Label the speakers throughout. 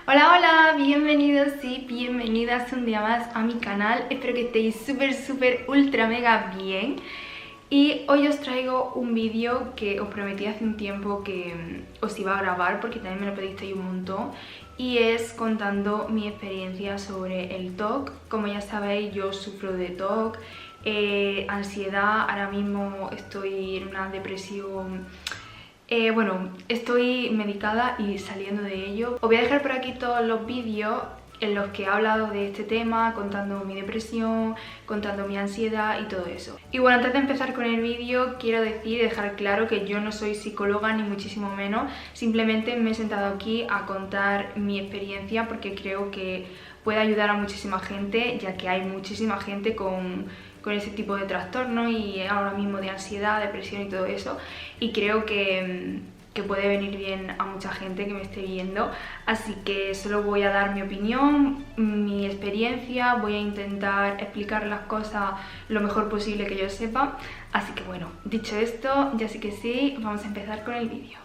Speaker 1: Hola, hola, bienvenidos y bienvenidas un día más a mi canal. Espero que estéis súper, ultra, mega bien. Y hoy os traigo un vídeo que os prometí hace un tiempo que os iba a grabar porque también me lo pedisteis un montón. Y es contando mi experiencia sobre el TOC. Como ya sabéis, yo sufro de TOC, ansiedad, ahora mismo estoy en una depresión. Bueno, estoy medicada y saliendo de ello. Os voy a dejar por aquí todos los vídeos en los que he hablado de este tema, contando mi depresión, contando mi ansiedad y todo eso. Y bueno, antes de empezar con el vídeo, quiero decir y dejar claro que yo no soy psicóloga ni muchísimo menos. Simplemente me he sentado aquí a contar mi experiencia porque creo que puede ayudar a muchísima gente, ya que hay muchísima gente con ese tipo de trastorno y ahora mismo de ansiedad, depresión y todo eso, y creo que puede venir bien a mucha gente que me esté viendo, así que solo voy a dar mi opinión, mi experiencia, voy a intentar explicar las cosas lo mejor posible que yo sepa, así que bueno, dicho esto, ya sí que sí, vamos a empezar con el vídeo.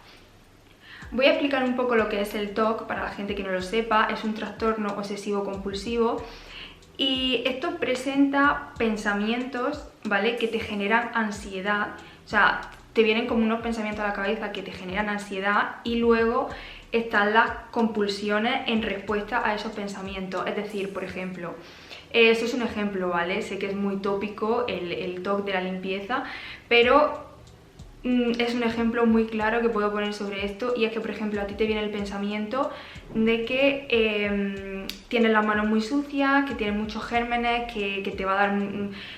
Speaker 1: Voy a explicar un poco lo que es el TOC para la gente que no lo sepa. Es un trastorno obsesivo compulsivo y esto presenta pensamientos, ¿vale?, que te generan ansiedad. O sea, te vienen como unos pensamientos a la cabeza que te generan ansiedad y luego están las compulsiones en respuesta a esos pensamientos. Es decir, por ejemplo, eso es un ejemplo, ¿vale? Sé que es muy tópico el TOC de la limpieza, pero es un ejemplo muy claro que puedo poner sobre esto, y es que, por ejemplo, a ti te viene el pensamiento de que tienes las manos muy sucias, que tienes muchos gérmenes, que te va a dar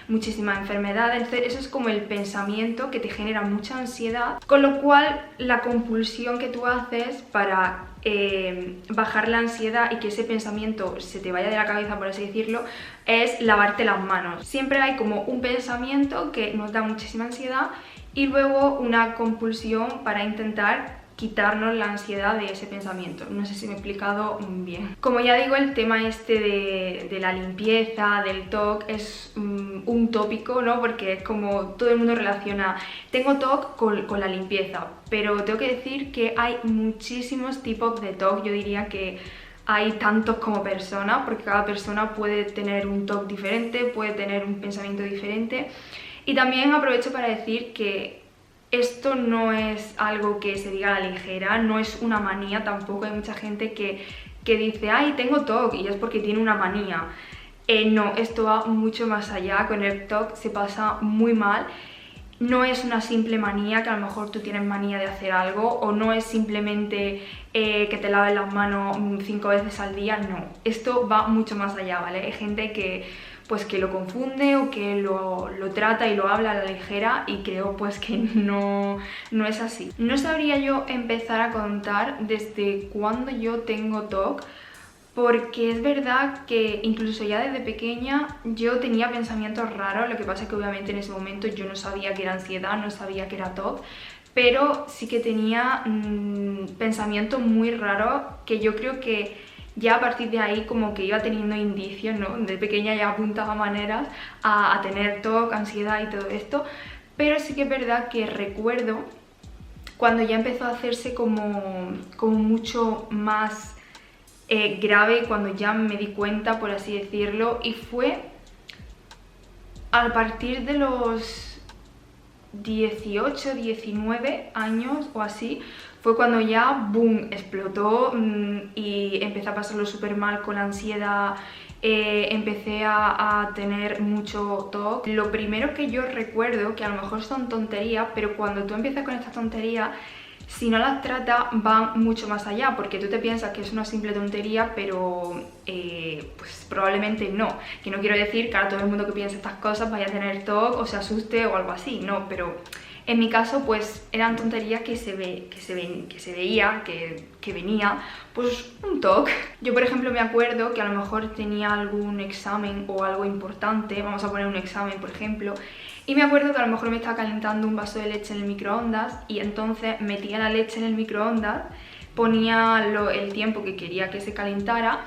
Speaker 1: muchísimas enfermedades. Entonces eso es como el pensamiento que te genera mucha ansiedad, con lo cual la compulsión que tú haces para bajar la ansiedad y que ese pensamiento se te vaya de la cabeza, por así decirlo, es lavarte las manos. Siempre hay como un pensamiento que nos da muchísima ansiedad y luego una compulsión para intentar quitarnos la ansiedad de ese pensamiento. No sé si me he explicado bien. Como ya digo, el tema este de la limpieza, del TOC, es un tópico, ¿no? Porque es como todo el mundo relaciona, tengo TOC con la limpieza, pero tengo que decir que hay muchísimos tipos de TOC. Yo diría que hay tantos como personas, porque cada persona puede tener un TOC diferente, puede tener un pensamiento diferente. Y también aprovecho para decir que esto no es algo que se diga a la ligera, no es una manía tampoco. Hay mucha gente que dice, ay, tengo TOC, y es porque tiene una manía. No, esto va mucho más allá. Con el TOC se pasa muy mal. No es una simple manía, que a lo mejor tú tienes manía de hacer algo, o no es simplemente que te laves las manos 5 veces al día, no. Esto va mucho más allá, ¿vale? Hay gente que pues que lo confunde o que lo trata y lo habla a la ligera, y creo pues que no es así. No sabría yo empezar a contar desde cuándo yo tengo TOC, porque es verdad que incluso ya desde pequeña yo tenía pensamientos raros. Lo que pasa es que obviamente en ese momento yo no sabía que era ansiedad, no sabía que era TOC, pero sí que tenía pensamientos muy raros que yo creo que ya a partir de ahí como que iba teniendo indicios, ¿no? De pequeña ya apuntaba maneras a tener TOC, ansiedad y todo esto, pero sí que es verdad que recuerdo cuando ya empezó a hacerse como mucho más grave, cuando ya me di cuenta, por así decirlo, y fue a partir de los 18, 19 años o así. Fue cuando ya, boom, explotó y empecé a pasarlo súper mal con la ansiedad. Empecé a tener mucho TOC. Lo primero que yo recuerdo, que a lo mejor son tonterías, pero cuando tú empiezas con estas tonterías, si no las tratas van mucho más allá, porque tú te piensas que es una simple tontería, pero pues probablemente no. Que no quiero decir que a todo el mundo que piensa estas cosas vaya a tener TOC o se asuste o algo así, no, pero en mi caso pues eran tonterías que se veía que venía pues un TOC. Yo, por ejemplo, me acuerdo que a lo mejor tenía algún examen o algo importante, vamos a poner un examen por ejemplo, y me acuerdo que a lo mejor me estaba calentando un vaso de leche en el microondas, y entonces metía la leche en el microondas, ponía el tiempo que quería que se calentara,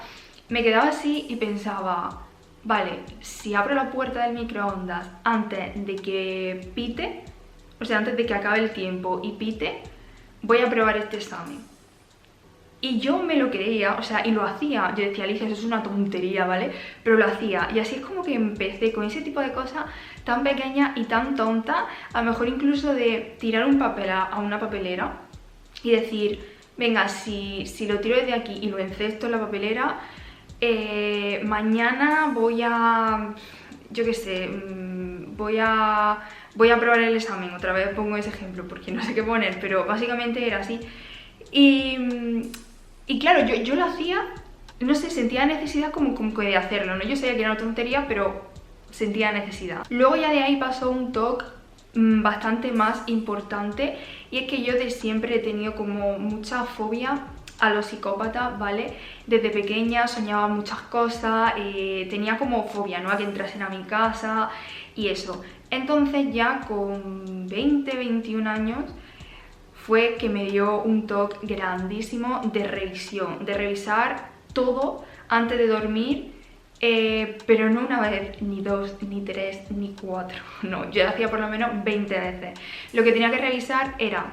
Speaker 1: me quedaba así y pensaba, vale, si abro la puerta del microondas antes de que pite, o sea, antes de que acabe el tiempo y pite, voy a probar este examen. Y yo me lo creía, o sea, y lo hacía. Yo decía, Alicia, eso es una tontería, ¿vale? Pero lo hacía. Y así es como que empecé con ese tipo de cosas tan pequeñas y tan tontas. A lo mejor incluso de tirar un papel a una papelera y decir, venga, si lo tiro desde aquí y lo encesto en la papelera, mañana voy a, yo qué sé, voy a probar el examen. Otra vez pongo ese ejemplo porque no sé qué poner, pero básicamente era así. Y claro, yo lo hacía, no sé, sentía necesidad como que de hacerlo, ¿no? Yo sabía que era una tontería, pero sentía necesidad. Luego ya de ahí pasó un toque bastante más importante, y es que yo de siempre he tenido como mucha fobia a los psicópatas, ¿vale? Desde pequeña soñaba muchas cosas, tenía como fobia, ¿no? A que entrasen a mi casa y eso. Entonces ya con 20, 21 años fue que me dio un toque grandísimo de revisión, de revisar todo antes de dormir, pero no una vez, ni dos, ni tres, ni cuatro, no, yo lo hacía por lo menos 20 veces. Lo que tenía que revisar era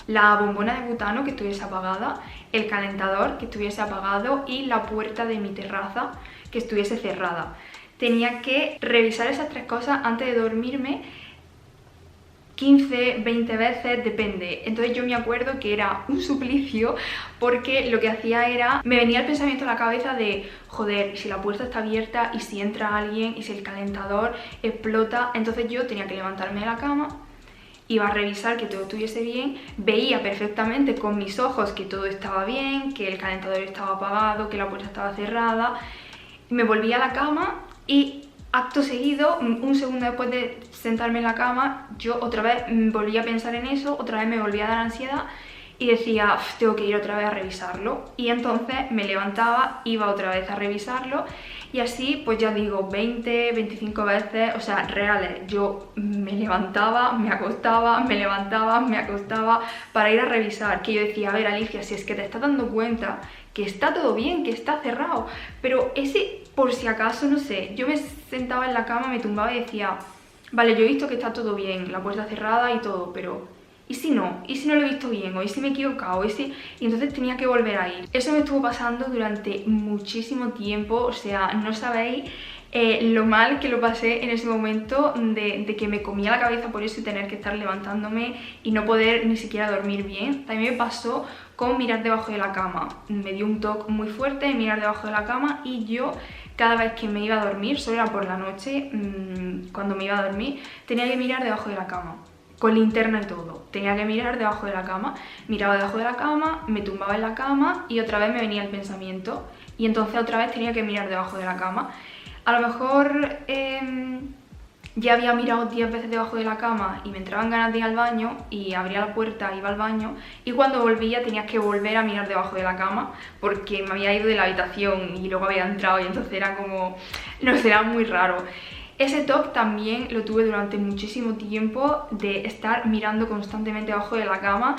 Speaker 1: la bombona de butano que estuviese apagada, el calentador que estuviese apagado y la puerta de mi terraza que estuviese cerrada. Tenía que revisar esas tres cosas antes de dormirme 15, 20 veces, depende. Entonces yo me acuerdo que era un suplicio, porque lo que hacía era, me venía el pensamiento a la cabeza de, joder, si la puerta está abierta y si entra alguien y si el calentador explota. Entonces yo tenía que levantarme de la cama, iba a revisar que todo estuviese bien, veía perfectamente con mis ojos que todo estaba bien, que el calentador estaba apagado, que la puerta estaba cerrada, me volvía a la cama y acto seguido, un segundo después de sentarme en la cama, yo otra vez volvía a pensar en eso, otra vez me volvía a dar ansiedad y decía, tengo que ir otra vez a revisarlo. Y entonces me levantaba, iba otra vez a revisarlo, y así, pues ya digo, 20, 25 veces, o sea, reales. Yo me levantaba, me acostaba, me levantaba, me acostaba para ir a revisar. Que yo decía, a ver, Alicia, si es que te estás dando cuenta que está todo bien, que está cerrado, pero ese, por si acaso, no sé, yo me sentaba en la cama, me tumbaba y decía, vale, yo he visto que está todo bien, la puerta cerrada y todo, pero ¿y si no? ¿Y si no lo he visto bien? ¿O y si me he equivocado? Y entonces tenía que volver a ir. Eso me estuvo pasando durante muchísimo tiempo, o sea, no sabéis lo mal que lo pasé en ese momento de que me comía la cabeza por eso y tener que estar levantándome y no poder ni siquiera dormir bien. También me pasó con mirar debajo de la cama. Me dio un toque muy fuerte de mirar debajo de la cama, y yo cada vez que me iba a dormir, solo era por la noche, cuando me iba a dormir, tenía que mirar debajo de la cama. Con linterna y todo, tenía que mirar debajo de la cama, miraba debajo de la cama, me tumbaba en la cama y otra vez me venía el pensamiento, y entonces otra vez tenía que mirar debajo de la cama. A lo mejor ya había mirado 10 veces debajo de la cama y me entraban ganas de ir al baño y abría la puerta, iba al baño, y cuando volvía tenía que volver a mirar debajo de la cama porque me había ido de la habitación y luego había entrado, y entonces era como, no sé, era muy raro. Ese toque también lo tuve durante muchísimo tiempo, de estar mirando constantemente debajo de la cama,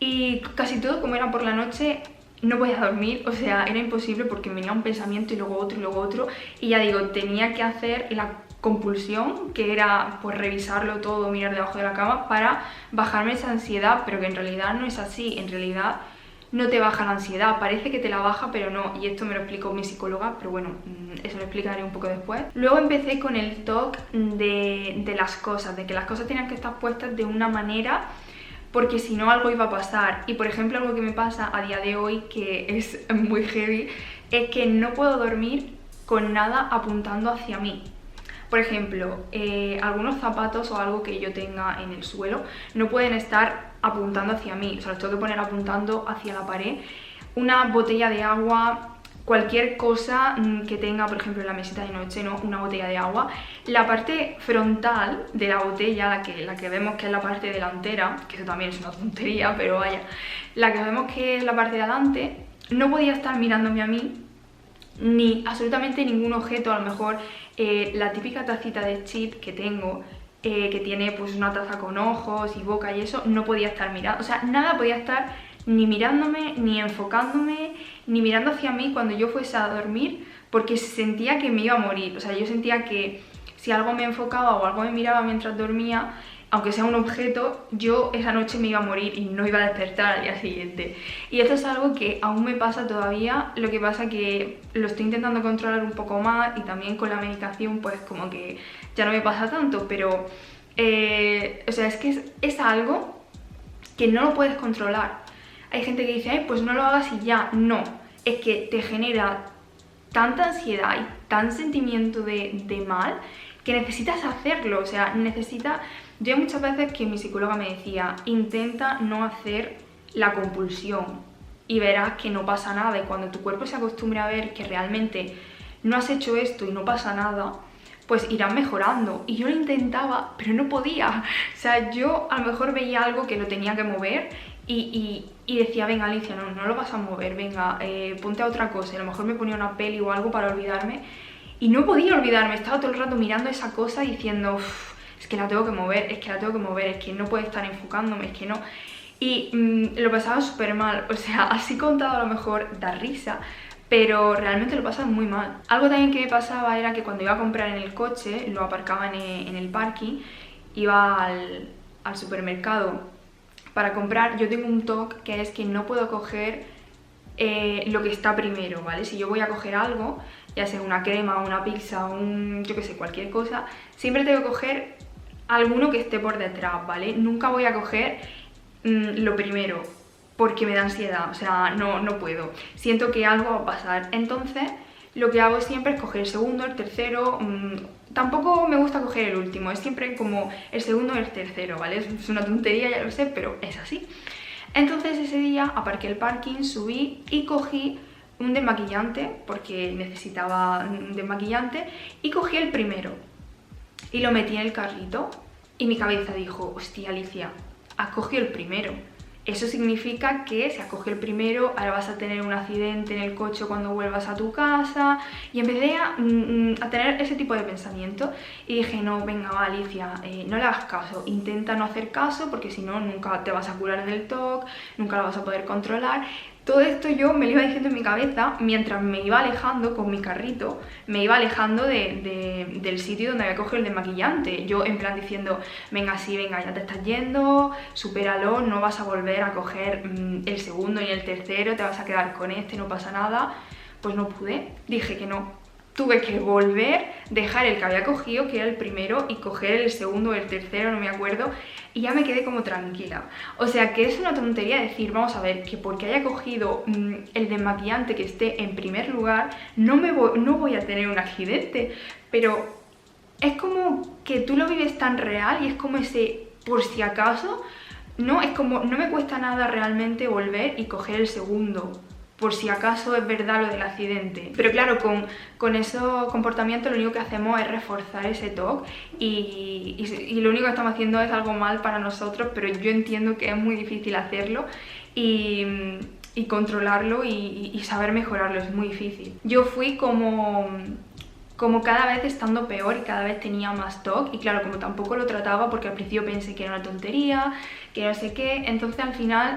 Speaker 1: y casi todo, como era por la noche, no podía dormir, o sea, era imposible porque me venía un pensamiento y luego otro y luego otro, y ya digo, tenía que hacer la compulsión, que era pues revisarlo todo, mirar debajo de la cama para bajarme esa ansiedad, pero que en realidad no es así. En realidad no te baja la ansiedad, parece que te la baja, pero no, y esto me lo explicó mi psicóloga, pero bueno, eso lo explicaré un poco después. Luego empecé con el toque de las cosas, de que las cosas tenían que estar puestas de una manera, porque si no algo iba a pasar. Y por ejemplo, algo que me pasa a día de hoy, que es muy heavy, es que no puedo dormir con nada apuntando hacia mí. Por ejemplo, algunos zapatos o algo que yo tenga en el suelo no pueden estar apuntando hacia mí, o sea, los tengo que poner apuntando hacia la pared. Una botella de agua, cualquier cosa que tenga, por ejemplo, en la mesita de noche, ¿no? Una botella de agua, la parte frontal de la botella, la que vemos que es la parte delantera, que eso también es una tontería, pero vaya, la que vemos que es la parte de adelante, no podía estar mirándome a mí, ni absolutamente ningún objeto. A lo mejor la típica tacita de chip que tengo, que tiene pues una taza con ojos y boca y eso, no podía estar mirando, o sea, nada podía estar ni mirándome, ni enfocándome, ni mirando hacia mí cuando yo fuese a dormir, porque sentía que me iba a morir. O sea, yo sentía que si algo me enfocaba o algo me miraba mientras dormía, aunque sea un objeto, yo esa noche me iba a morir y no iba a despertar al día siguiente. Y esto es algo que aún me pasa todavía, lo que pasa que lo estoy intentando controlar un poco más y también con la medicación pues como que ya no me pasa tanto, pero o sea, es que es algo que no lo puedes controlar. Hay gente que dice, ay, pues no lo hagas y ya. No, es que te genera tanta ansiedad y tan sentimiento de mal que necesitas hacerlo, o sea, Yo hay muchas veces que mi psicóloga me decía, intenta no hacer la compulsión y verás que no pasa nada, y cuando tu cuerpo se acostumbre a ver que realmente no has hecho esto y no pasa nada, pues irás mejorando. Y yo lo intentaba, pero no podía. O sea, yo a lo mejor veía algo que lo tenía que mover y decía, venga Alicia, no lo vas a mover, venga, ponte a otra cosa. Y a lo mejor me ponía una peli o algo para olvidarme. Y no podía olvidarme, estaba todo el rato mirando esa cosa y diciendo, es que la tengo que mover, es que la tengo que mover, es que no puedo estar enfocándome, es que no. Y lo pasaba súper mal, o sea, así contado a lo mejor da risa, pero realmente lo pasaba muy mal. Algo también que me pasaba era que cuando iba a comprar en el coche, lo aparcaba en el parking, iba al supermercado para comprar. Yo tengo un toque que es que no puedo coger lo que está primero, ¿vale? Si yo voy a coger algo, ya sea una crema, una pizza, yo que sé, cualquier cosa, siempre tengo que coger alguno que esté por detrás, ¿vale? Nunca voy a coger lo primero, porque me da ansiedad, o sea, no puedo. Siento que algo va a pasar. Entonces, lo que hago siempre es coger el segundo, el tercero. Tampoco me gusta coger el último, es siempre como el segundo y el tercero, ¿vale? Es una tontería, ya lo sé, pero es así. Entonces ese día aparqué el parking, subí y cogí un desmaquillante, porque necesitaba un desmaquillante, y cogí el primero y lo metí en el carrito y mi cabeza dijo, hostia Alicia, has cogido el primero. Eso significa que si has cogido el primero, ahora vas a tener un accidente en el coche cuando vuelvas a tu casa. Y empecé a tener ese tipo de pensamiento y dije, no, venga, va, Alicia, no le hagas caso, intenta no hacer caso porque si no, nunca te vas a curar del TOC, nunca lo vas a poder controlar. Todo esto yo me lo iba diciendo en mi cabeza mientras me iba alejando con mi carrito, me iba alejando del sitio donde había cogido el desmaquillante. Yo en plan diciendo, venga, sí, venga, ya te estás yendo, supéralo, no vas a volver a coger el segundo ni el tercero, te vas a quedar con este, no pasa nada. Pues no pude, dije que no. Tuve que volver, dejar el que había cogido, que era el primero, y coger el segundo o el tercero, no me acuerdo, y ya me quedé como tranquila. O sea, que es una tontería decir, vamos a ver, que porque haya cogido el desmaquillante que esté en primer lugar, no voy a tener un accidente. Pero es como que tú lo vives tan real y es como ese por si acaso, ¿no? Es como, no me cuesta nada realmente volver y coger el segundo, por si acaso es verdad lo del accidente. Pero claro, con esos comportamientos lo único que hacemos es reforzar ese TOC y lo único que estamos haciendo es algo mal para nosotros, pero yo entiendo que es muy difícil hacerlo y controlarlo y saber mejorarlo es muy difícil. Yo fui como cada vez estando peor y cada vez tenía más TOC, y claro, como tampoco lo trataba porque al principio pensé que era una tontería, que no sé qué, entonces al final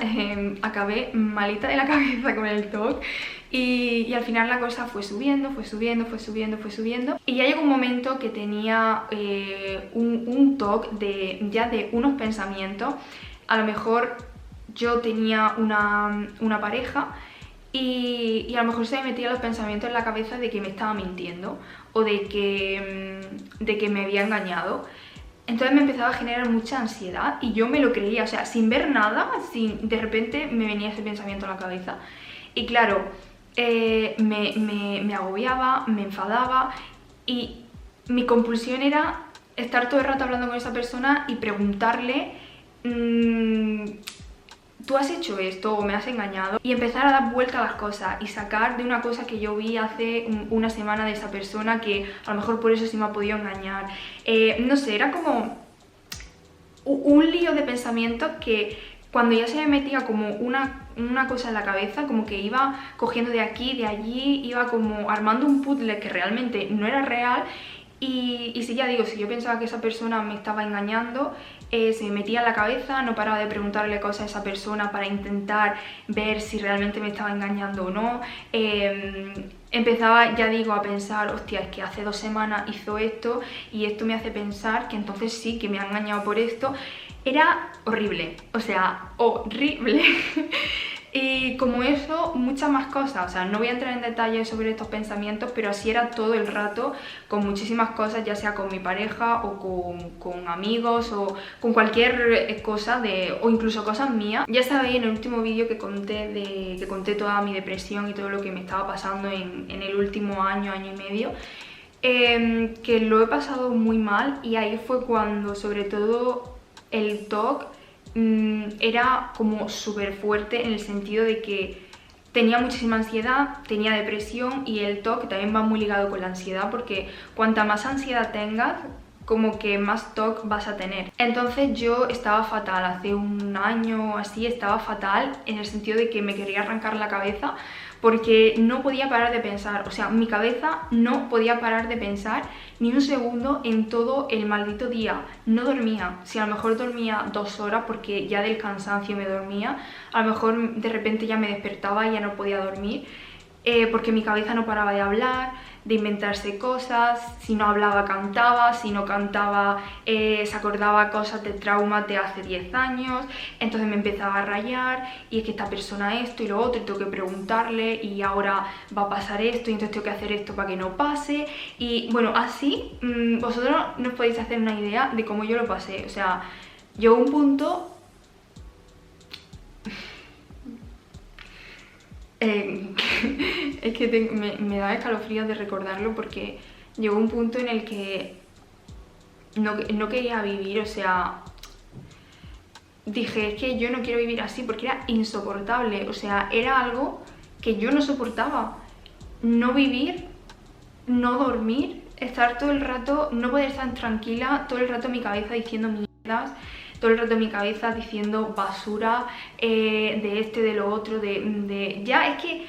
Speaker 1: acabé malita de la cabeza con el TOC y al final la cosa fue subiendo, y ya llegó un momento que tenía un TOC ya de unos pensamientos. A lo mejor yo tenía una pareja y a lo mejor se me metían los pensamientos en la cabeza de que me estaba mintiendo o de que me había engañado. Entonces me empezaba a generar mucha ansiedad y yo me lo creía, o sea, sin ver nada, de repente me venía ese pensamiento a la cabeza. Y claro, me agobiaba, me enfadaba y mi compulsión era estar todo el rato hablando con esa persona y preguntarle tú has hecho esto o me has engañado, y empezar a dar vuelta a las cosas y sacar de una cosa que yo vi hace una semana de esa persona que a lo mejor por eso sí me ha podido engañar. No sé, era como un lío de pensamientos que cuando ya se me metía como una cosa en la cabeza, como que iba cogiendo de aquí, de allí, iba como armando un puzzle que realmente no era real. Y sí, ya digo, si yo pensaba que esa persona me estaba engañando, se me metía en la cabeza, no paraba de preguntarle cosas a esa persona para intentar ver si realmente me estaba engañando o no. empezaba, ya digo, a pensar, hostia, es que hace 2 semanas hizo esto y esto me hace pensar que entonces sí, que me ha engañado por esto. Era horrible, o sea, horrible. Y como eso, muchas más cosas, o sea, no voy a entrar en detalles sobre estos pensamientos, pero así era todo el rato, con muchísimas cosas, ya sea con mi pareja o con amigos o con cualquier cosa, o incluso cosas mías. Ya sabéis en el último vídeo que conté toda mi depresión y todo lo que me estaba pasando en el último año y medio, que lo he pasado muy mal, y ahí fue cuando sobre todo el TOC era como súper fuerte, en el sentido de que tenía muchísima ansiedad, tenía depresión, y el TOC también va muy ligado con la ansiedad, porque cuanta más ansiedad tengas, como que más TOC vas a tener. Entonces yo estaba fatal, hace un año así estaba fatal, en el sentido de que me quería arrancar la cabeza, porque no podía parar de pensar, o sea, mi cabeza no podía parar de pensar ni un segundo en todo el maldito día. No dormía, si a lo mejor dormía 2 horas porque ya del cansancio me dormía, a lo mejor de repente ya me despertaba y ya no podía dormir, porque mi cabeza no paraba de hablar, de inventarse cosas. Si no hablaba, cantaba; si no cantaba, se acordaba cosas de traumas de hace 10 años. Entonces me empezaba a rayar, y es que esta persona esto y lo otro, y tengo que preguntarle, y ahora va a pasar esto, y entonces tengo que hacer esto para que no pase. Y bueno, así vosotros no os podéis hacer una idea de cómo yo lo pasé. O sea, llegó un punto... es que me da escalofríos de recordarlo, porque llegó un punto en el que no quería vivir. O sea, dije, es que yo no quiero vivir así, porque era insoportable. O sea, era algo que yo no soportaba. No vivir, no dormir, estar todo el rato, no poder estar tranquila, todo el rato mi cabeza diciendo mierdas, todo el rato en mi cabeza diciendo basura, de de lo otro, ya es que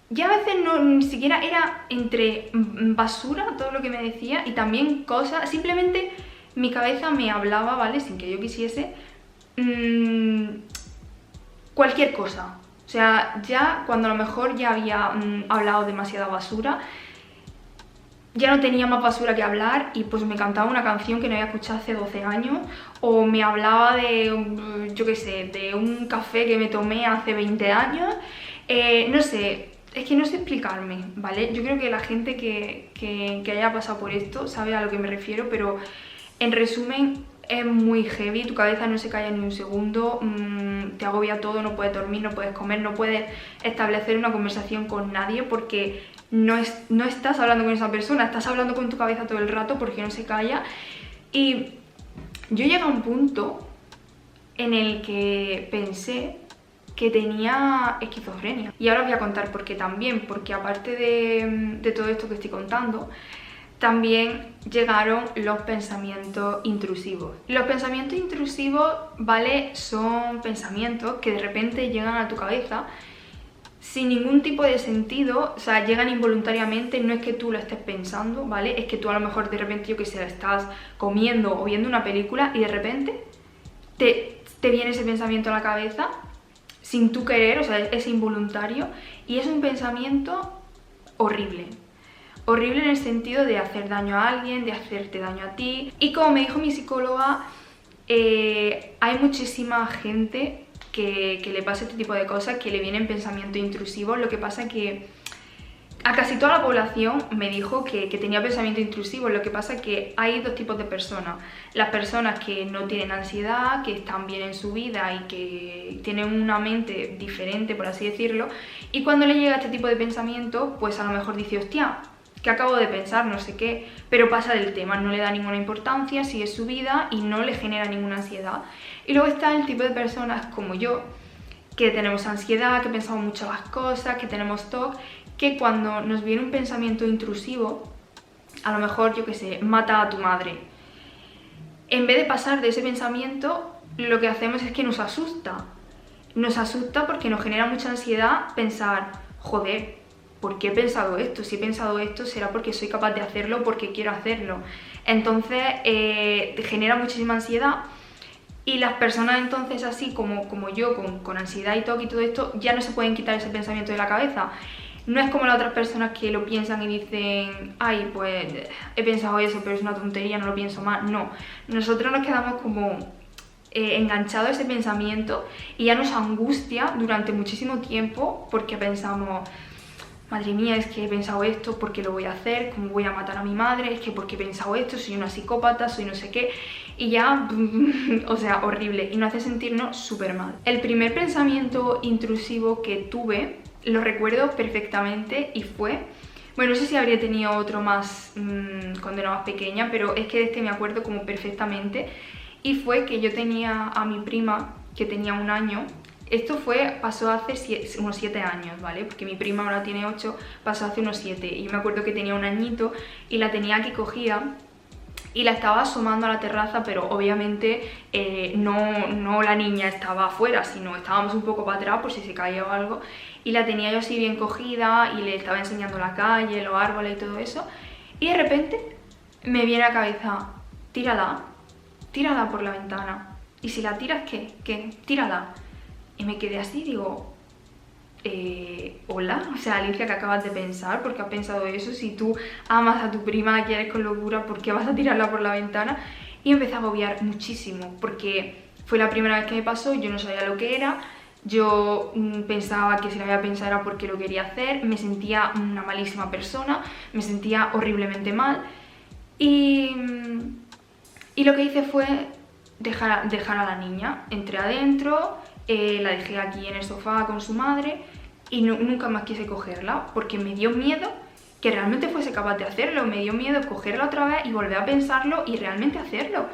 Speaker 1: ya a veces ni siquiera era entre basura todo lo que me decía, y también cosas, simplemente mi cabeza me hablaba, ¿vale? Sin que yo quisiese, cualquier cosa. O sea, ya cuando a lo mejor ya había hablado demasiada basura, ya no tenía más basura que hablar, y pues me cantaba una canción que no había escuchado hace 12 años, o me hablaba de, yo qué sé, de un café que me tomé hace 20 años, no sé, es que no sé explicarme, ¿vale? Yo creo que la gente que haya pasado por esto sabe a lo que me refiero, pero en resumen es muy heavy, tu cabeza no se calla ni un segundo, te agobia todo, no puedes dormir, no puedes comer, no puedes establecer una conversación con nadie, porque no estás hablando con esa persona, estás hablando con tu cabeza todo el rato, porque no se calla. Y yo llegué a un punto en el que pensé que tenía esquizofrenia, y ahora os voy a contar por qué también, porque aparte de todo esto que estoy contando, también llegaron los pensamientos intrusivos. Los pensamientos intrusivos, ¿vale? Son pensamientos que de repente llegan a tu cabeza sin ningún tipo de sentido, o sea, llegan involuntariamente, no es que tú lo estés pensando, ¿vale? Es que tú a lo mejor de repente, yo que sé, estás comiendo o viendo una película y de repente te viene ese pensamiento a la cabeza sin tú querer, o sea, es involuntario, y es un pensamiento horrible. Horrible en el sentido de hacer daño a alguien, de hacerte daño a ti. Y como me dijo mi psicóloga, hay muchísima gente que le pasa este tipo de cosas, que le vienen pensamientos intrusivos. Lo que pasa que a casi toda la población me dijo que tenía pensamientos intrusivos. Lo que pasa es que hay dos tipos de personas. Las personas que no tienen ansiedad, que están bien en su vida y que tienen una mente diferente, por así decirlo, y cuando le llega este tipo de pensamiento, pues a lo mejor dice, hostia, que acabo de pensar, no sé qué, pero pasa del tema, no le da ninguna importancia, sigue su vida y no le genera ninguna ansiedad. Y luego está el tipo de personas como yo, que tenemos ansiedad, que pensamos muchas las cosas, que tenemos TOC, que cuando nos viene un pensamiento intrusivo, a lo mejor, yo qué sé, mata a tu madre, en vez de pasar de ese pensamiento, lo que hacemos es que nos asusta. Nos asusta porque nos genera mucha ansiedad pensar, joder, ¿por qué he pensado esto? Si he pensado esto será porque soy capaz de hacerlo, porque quiero hacerlo. Entonces te genera muchísima ansiedad, y las personas entonces así como yo, con ansiedad y TOC y todo esto, ya no se pueden quitar ese pensamiento de la cabeza. No es como las otras personas que lo piensan y dicen, ay, pues he pensado eso, pero es una tontería, no lo pienso más. No, nosotros nos quedamos como enganchados a ese pensamiento y ya nos angustia durante muchísimo tiempo porque pensamos, madre mía, es que he pensado esto, ¿por qué lo voy a hacer? ¿Cómo voy a matar a mi madre? Es que porque he pensado esto, soy una psicópata, soy no sé qué. Y ya, o sea, horrible. Y nos hace sentirnos súper mal. El primer pensamiento intrusivo que tuve, lo recuerdo perfectamente y fue... Bueno, no sé si habría tenido otro más cuando era más pequeña, pero es que de este me acuerdo como perfectamente. Y fue que yo tenía a mi prima, que tenía 1 año. Esto pasó hace unos 7 años, ¿vale? Porque mi prima ahora tiene 8, pasó hace unos 7. Y yo me acuerdo que tenía 1 añito y la tenía aquí cogida y la estaba asomando a la terraza, pero obviamente no la niña estaba afuera, sino estábamos un poco para atrás por si se caía o algo. Y la tenía yo así bien cogida y le estaba enseñando la calle, los árboles y todo eso. Y de repente me viene a la cabeza, tírala por la ventana. Y si la tiras, ¿qué? Tírala. Y me quedé así, digo, hola, o sea, Alicia, ¿qué acabas de pensar? ¿Por qué has pensado eso? Si tú amas a tu prima, la quieres con locura, ¿por qué vas a tirarla por la ventana? Y empecé a agobiar muchísimo, porque fue la primera vez que me pasó, yo no sabía lo que era, yo pensaba que si la había pensado era porque lo quería hacer, me sentía una malísima persona, me sentía horriblemente mal, y lo que hice fue dejar a la niña. Entré adentro, la dejé aquí en el sofá con su madre y nunca más quise cogerla porque me dio miedo que realmente fuese capaz de hacerlo, me dio miedo cogerla otra vez y volver a pensarlo y realmente hacerlo.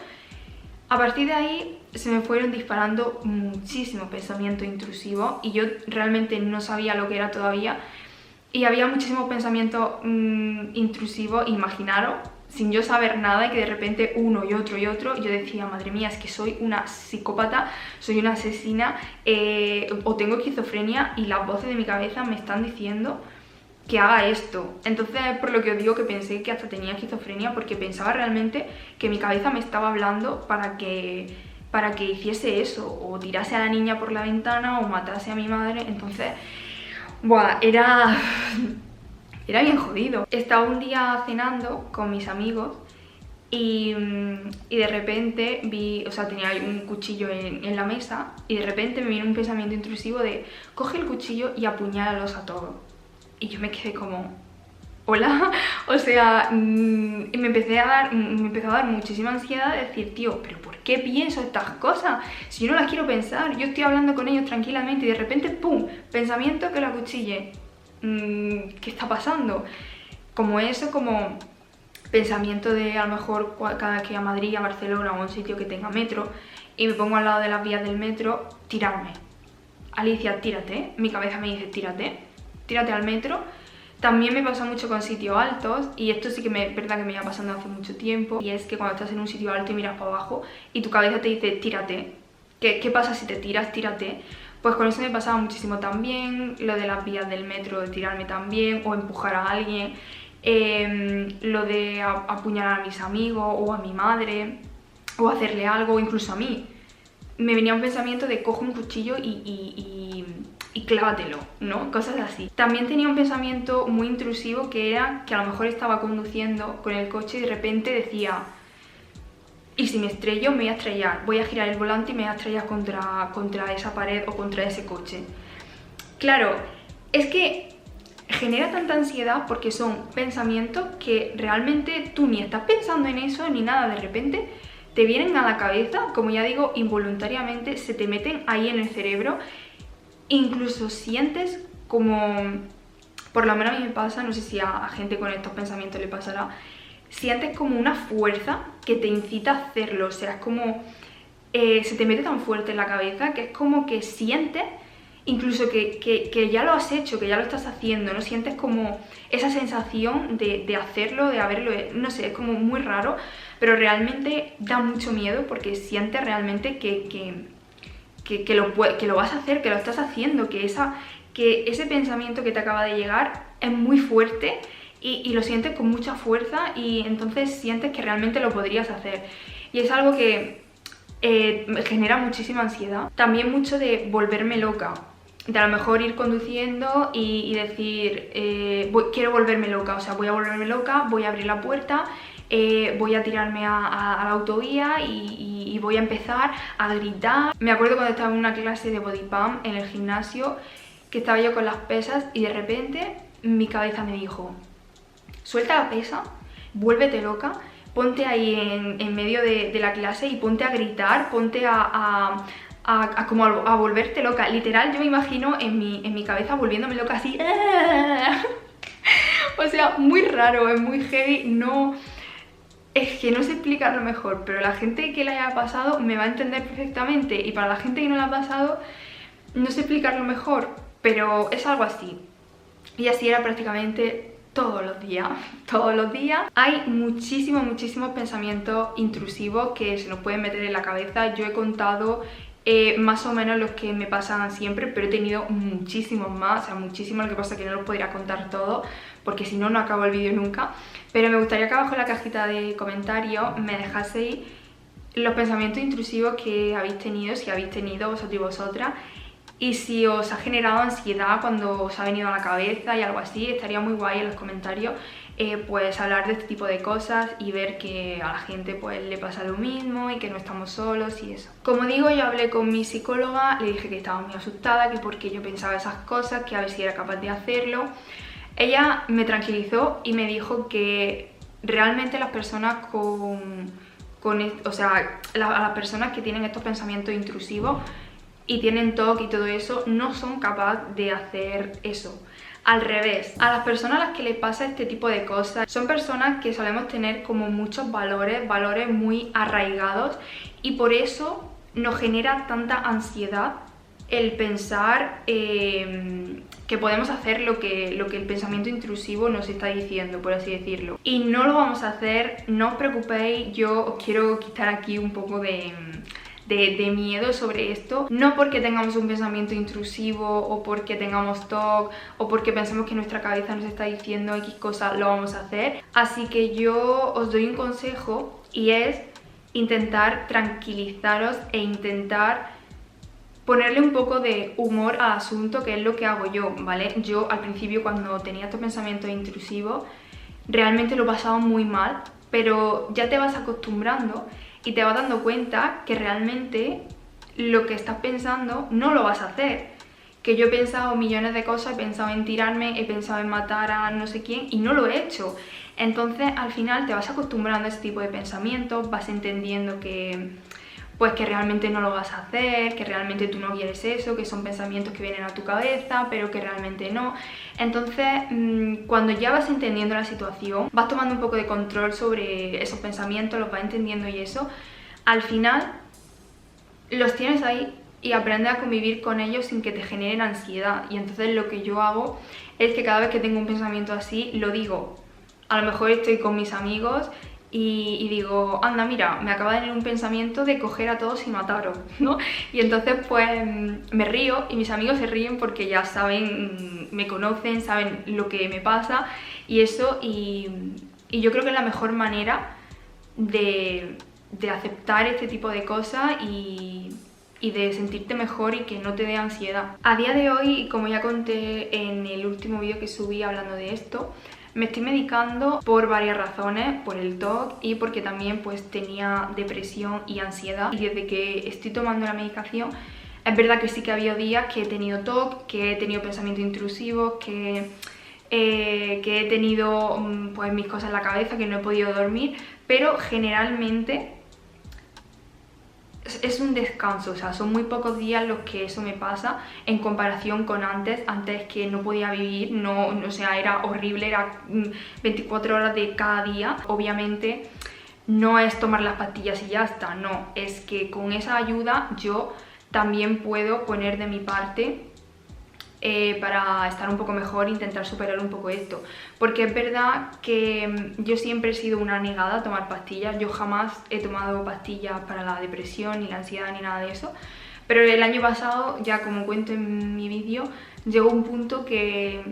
Speaker 1: A partir de ahí se me fueron disparando muchísimos pensamientos intrusivos y yo realmente no sabía lo que era todavía y había muchísimos pensamientos intrusivos, imaginaros, sin yo saber nada y que de repente uno y otro, yo decía, madre mía, es que soy una psicópata, soy una asesina o tengo esquizofrenia y las voces de mi cabeza me están diciendo que haga esto. Entonces es por lo que os digo que pensé que hasta tenía esquizofrenia porque pensaba realmente que mi cabeza me estaba hablando para que hiciese eso, o tirase a la niña por la ventana o matase a mi madre. Entonces, buah, era bien jodido. Estaba un día cenando con mis amigos y de repente vi, o sea, tenía un cuchillo en la mesa y de repente me vino un pensamiento intrusivo de coge el cuchillo y apuñálalos a todos. Y yo me quedé como, hola, o sea, me empezó a dar muchísima ansiedad de decir, tío, pero ¿por qué pienso estas cosas? Si yo no las quiero pensar, yo estoy hablando con ellos tranquilamente y de repente, ¡pum!, pensamiento que la acuchille. ¿Qué está pasando? Como eso, como pensamiento de a lo mejor cada vez que voy a Madrid, a Barcelona o a un sitio que tenga metro y me pongo al lado de las vías del metro, tirarme. Alicia, tírate. Mi cabeza me dice, tírate al metro. También me pasa mucho con sitios altos y esto sí que es verdad que me iba pasando hace mucho tiempo y es que cuando estás en un sitio alto y miras para abajo y tu cabeza te dice, tírate. ¿Qué pasa si te tiras? Tírate. Pues con eso me pasaba muchísimo también, lo de las vías del metro, de tirarme también, o empujar a alguien, lo de apuñalar a mis amigos, o a mi madre, o hacerle algo, incluso a mí. Me venía un pensamiento de coge un cuchillo y clávatelo, ¿no? Cosas así. También tenía un pensamiento muy intrusivo que era que a lo mejor estaba conduciendo con el coche y de repente decía... Y si me estrello, me voy a estrellar, voy a girar el volante y me voy a estrellar contra esa pared o contra ese coche. Claro, es que genera tanta ansiedad porque son pensamientos que realmente tú ni estás pensando en eso ni nada, de repente te vienen a la cabeza, como ya digo, involuntariamente, se te meten ahí en el cerebro, incluso sientes como, por lo menos a mí me pasa, no sé si a gente con estos pensamientos le pasará, sientes como una fuerza que te incita a hacerlo, o sea, es como... se te mete tan fuerte en la cabeza que es como que sientes, incluso que ya lo has hecho, que ya lo estás haciendo, ¿no? Sientes como esa sensación de hacerlo, de haberlo... No sé, es como muy raro, pero realmente da mucho miedo porque sientes realmente que lo vas a hacer, que lo estás haciendo, que ese pensamiento que te acaba de llegar es muy fuerte y lo sientes con mucha fuerza y entonces sientes que realmente lo podrías hacer. Y es algo que me genera muchísima ansiedad. También mucho de volverme loca. de a lo mejor ir conduciendo y decir, quiero volverme loca, o sea, voy a volverme loca, voy a abrir la puerta, voy a tirarme a la autovía y voy a empezar a gritar. Me acuerdo cuando estaba en una clase de body pump en el gimnasio, que estaba yo con las pesas y de repente mi cabeza me dijo, suelta la pesa, vuélvete loca, ponte ahí en medio de la clase y ponte a gritar, ponte como a volverte loca. Literal, yo me imagino en mi cabeza volviéndome loca así. O sea, muy raro, es muy heavy, no... Es que no sé explicarlo mejor, pero la gente que le haya pasado me va a entender perfectamente, y para la gente que no le ha pasado, no sé explicarlo mejor, pero es algo así. Y así era prácticamente todos los días, todos los días. Hay muchísimos pensamientos intrusivos que se nos pueden meter en la cabeza. Yo he contado más o menos los que me pasan siempre, pero he tenido muchísimos más, o sea, muchísimos, lo que pasa es que no los podría contar todos, porque si no, no acabo el vídeo nunca. Pero me gustaría que abajo en la cajita de comentarios me dejaseis los pensamientos intrusivos que habéis tenido, si habéis tenido vosotros y vosotras, y si os ha generado ansiedad cuando os ha venido a la cabeza y algo así. Estaría muy guay en los comentarios pues hablar de este tipo de cosas y ver que a la gente pues le pasa lo mismo y que no estamos solos y eso. Como digo, yo hablé con mi psicóloga, le dije que estaba muy asustada, que porque yo pensaba esas cosas, que a ver si era capaz de hacerlo. Ella me tranquilizó y me dijo que realmente las personas las personas que tienen estos pensamientos intrusivos y tienen TOC y todo eso, no son capaces de hacer eso. Al revés, a las personas a las que les pasa este tipo de cosas son personas que solemos tener como muchos valores muy arraigados, y por eso nos genera tanta ansiedad el pensar que podemos hacer lo que el pensamiento intrusivo nos está diciendo, por así decirlo. Y no lo vamos a hacer, no os preocupéis, yo os quiero quitar aquí un poco de miedo sobre esto. No porque tengamos un pensamiento intrusivo o porque tengamos TOC o porque pensemos que nuestra cabeza nos está diciendo X cosa, lo vamos a hacer. Así que yo os doy un consejo, y es intentar tranquilizaros e intentar ponerle un poco de humor al asunto, que es lo que hago yo, ¿vale? Yo al principio, cuando tenía estos pensamientos intrusivos, realmente lo pasaba muy mal, pero ya te vas acostumbrando y te vas dando cuenta que realmente lo que estás pensando no lo vas a hacer. Que yo he pensado millones de cosas, he pensado en tirarme, he pensado en matar a no sé quién y no lo he hecho. Entonces al final te vas acostumbrando a ese tipo de pensamientos, vas entendiendo que pues que realmente no lo vas a hacer, que realmente tú no quieres eso, que son pensamientos que vienen a tu cabeza, pero que realmente no. Entonces, cuando ya vas entendiendo la situación, vas tomando un poco de control sobre esos pensamientos, los vas entendiendo y eso, al final los tienes ahí y aprendes a convivir con ellos sin que te generen ansiedad. Y entonces lo que yo hago es que cada vez que tengo un pensamiento así, lo digo. A lo mejor estoy con mis amigos y digo, anda, mira, me acaba de venir un pensamiento de coger a todos y mataros, ¿no? Y entonces pues me río y mis amigos se ríen porque ya saben, me conocen, saben lo que me pasa y eso, y yo creo que es la mejor manera de aceptar este tipo de cosas y de sentirte mejor y que no te dé ansiedad. A día de hoy, como ya conté en el último vídeo que subí hablando de esto, me estoy medicando por varias razones, por el TOC y porque también pues tenía depresión y ansiedad. Y desde que estoy tomando la medicación, es verdad que sí que ha habido días que he tenido TOC, que he tenido pensamientos intrusivos, que he tenido pues mis cosas en la cabeza, que no he podido dormir, pero generalmente es un descanso, o sea, son muy pocos días los que eso me pasa en comparación con antes que no podía vivir, no, o sea, era horrible, era 24 horas de cada día. Obviamente no es tomar las pastillas y ya está, no, es que con esa ayuda yo también puedo poner de mi parte para estar un poco mejor, intentar superar un poco esto, porque es verdad que yo siempre he sido una negada a tomar pastillas. Yo jamás he tomado pastillas para la depresión, ni la ansiedad, ni nada de eso, pero el año pasado, ya como cuento en mi vídeo, llegó un punto que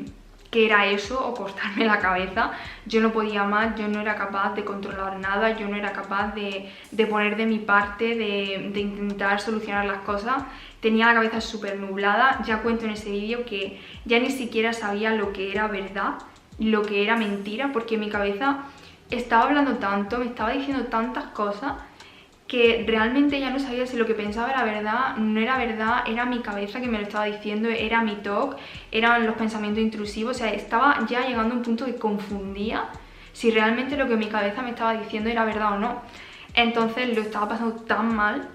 Speaker 1: que era eso o cortarme la cabeza. Yo no podía más, yo no era capaz de controlar nada, yo no era capaz de poner de mi parte, de intentar solucionar las cosas. Tenía la cabeza súper nublada. Ya cuento en ese vídeo que ya ni siquiera sabía lo que era verdad, lo que era mentira, porque mi cabeza estaba hablando tanto, me estaba diciendo tantas cosas que realmente ya no sabía si lo que pensaba era verdad, no era verdad, era mi cabeza que me lo estaba diciendo, era mi TOC, eran los pensamientos intrusivos. O sea, estaba ya llegando a un punto que confundía si realmente lo que mi cabeza me estaba diciendo era verdad o no. Entonces lo estaba pasando tan mal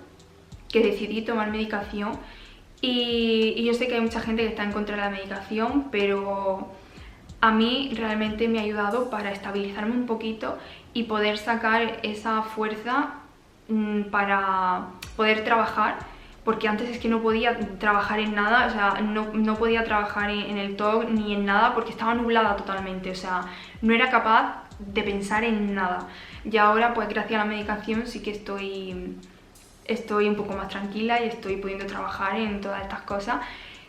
Speaker 1: que decidí tomar medicación y yo sé que hay mucha gente que está en contra de la medicación, pero a mí realmente me ha ayudado para estabilizarme un poquito y poder sacar esa fuerza para poder trabajar, porque antes es que no podía trabajar en nada. O sea, no podía trabajar en el TOC ni en nada porque estaba nublada totalmente, o sea, no era capaz de pensar en nada. Y ahora, pues gracias a la medicación sí que estoy un poco más tranquila y estoy pudiendo trabajar en todas estas cosas.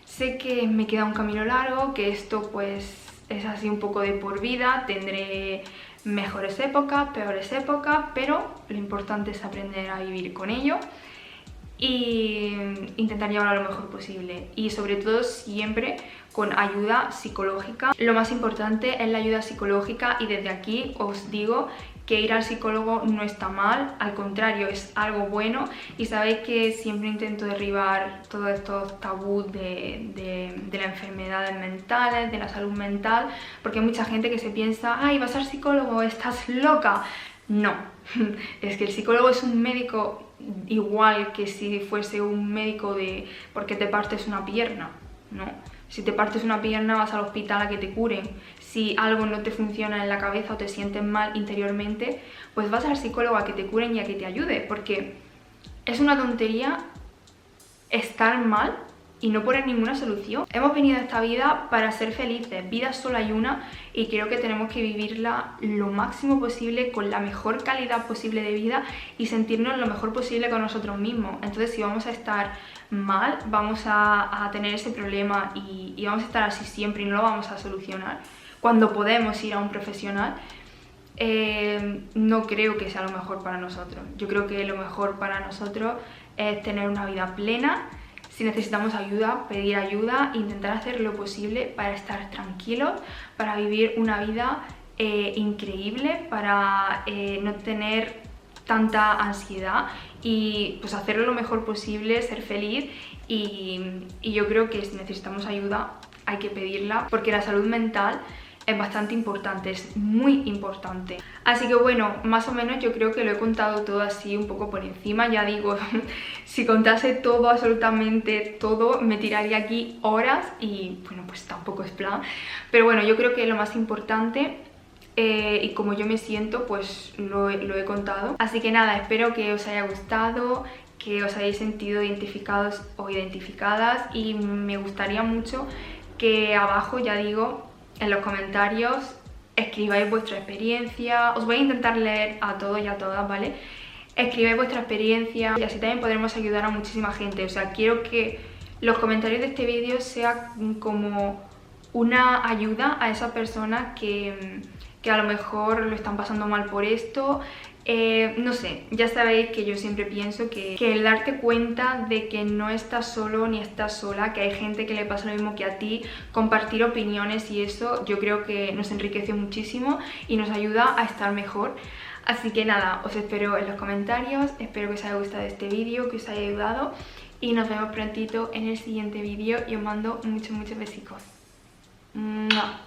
Speaker 1: Sé que me queda un camino largo, que esto pues es así un poco de por vida, tendré mejores épocas, peores épocas, pero lo importante es aprender a vivir con ello y intentar llevarlo lo mejor posible, y sobre todo siempre con ayuda psicológica. Lo más importante es la ayuda psicológica, y desde aquí os digo que ir al psicólogo no está mal, al contrario, es algo bueno. Y sabéis que siempre intento derribar todos estos tabús de las enfermedades mentales, de la salud mental, porque hay mucha gente que se piensa, ay, vas al psicólogo, estás loca. No, es que el psicólogo es un médico igual que si fuese un médico porque te partes una pierna, ¿no? Si te partes una pierna vas al hospital a que te curen. Si algo no te funciona en la cabeza o te sientes mal interiormente, pues vas al psicólogo a que te curen y a que te ayude, porque es una tontería estar mal y no poner ninguna solución. Hemos venido a esta vida para ser felices, vida solo hay una, y creo que tenemos que vivirla lo máximo posible, con la mejor calidad posible de vida y sentirnos lo mejor posible con nosotros mismos. Entonces, si vamos a estar mal, vamos a tener ese problema y vamos a estar así siempre y no lo vamos a solucionar, cuando podemos ir a un profesional, no creo que sea lo mejor para nosotros. Yo creo que lo mejor para nosotros es tener una vida plena. Si necesitamos ayuda, pedir ayuda, intentar hacer lo posible para estar tranquilos, para vivir una vida increíble, para no tener tanta ansiedad y pues hacerlo lo mejor posible, ser feliz. Y yo creo que si necesitamos ayuda hay que pedirla, porque la salud mental es bastante importante, es muy importante. Así que bueno, más o menos yo creo que lo he contado todo así un poco por encima. Ya digo, si contase todo, absolutamente todo, me tiraría aquí horas y bueno, pues tampoco es plan. Pero bueno, yo creo que lo más importante y como yo me siento, pues lo he contado. Así que nada, espero que os haya gustado, que os hayáis sentido identificados o identificadas, y me gustaría mucho que abajo, ya digo, en los comentarios escribáis vuestra experiencia. Os voy a intentar leer a todos y a todas, ¿vale? Escribáis vuestra experiencia y así también podremos ayudar a muchísima gente. O sea, quiero que los comentarios de este vídeo sean como una ayuda a esa persona que a lo mejor lo están pasando mal por esto. No sé, ya sabéis que yo siempre pienso que el darte cuenta de que no estás solo ni estás sola, que hay gente que le pasa lo mismo que a ti, compartir opiniones y eso, yo creo que nos enriquece muchísimo y nos ayuda a estar mejor. Así que nada, os espero en los comentarios, espero que os haya gustado este vídeo, que os haya ayudado, y nos vemos prontito en el siguiente vídeo y os mando muchos besitos. ¡Mua!